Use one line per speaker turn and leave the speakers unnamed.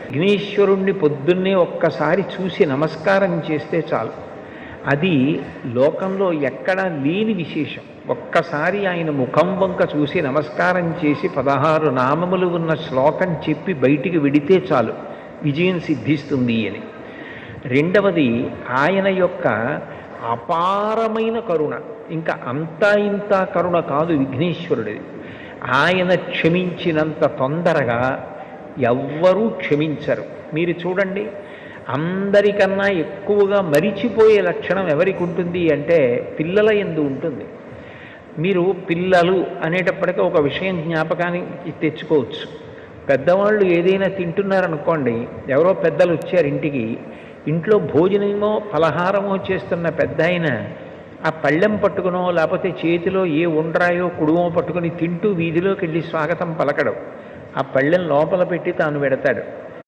విఘ్నేశ్వరుణ్ణి పొద్దున్నే ఒక్కసారి చూసి నమస్కారం చేస్తే చాలు. అది లోకంలో ఎక్కడా లేని విశేషం. ఒక్కసారి ఆయన ముఖం వంక చూసి నమస్కారం చేసి 16 నామములు ఉన్న శ్లోకం చెప్పి బయటికి విడితే చాలు, విజయం సిద్ధిస్తుంది అని. రెండవది ఆయన యొక్క అపారమైన కరుణ. ఇంకా అంతా ఇంత కరుణ కాదు విఘ్నేశ్వరుడిది. ఆయన క్షమించినంత తొందరగా ఎవ్వరూ క్షమించరు. మీరు చూడండి, అందరికన్నా ఎక్కువగా మరిచిపోయే లక్షణం ఎవరికి ఉంటుంది అంటే పిల్లల యందు ఉంటుంది. మీరు పిల్లలు అనేటప్పటికీ ఒక విషయం జ్ఞాపకానికి తెచ్చుకోవచ్చు. పెద్దవాళ్ళు ఏదైనా తింటున్నారనుకోండి, ఎవరో పెద్దలు వచ్చారు ఇంటికి, ఇంట్లో భోజనమో ఫలహారమో చేస్తున్న పెద్ద ఆయన ఆ పళ్ళెం పట్టుకునో లేకపోతే చేతిలో ఏ ఉండ్రాయో కుడుమో పట్టుకుని తింటూ వీధిలోకి వెళ్ళి స్వాగతం పలకడం, ఆ పళ్ళెం లోపల పెట్టి తాను పెడతాడు.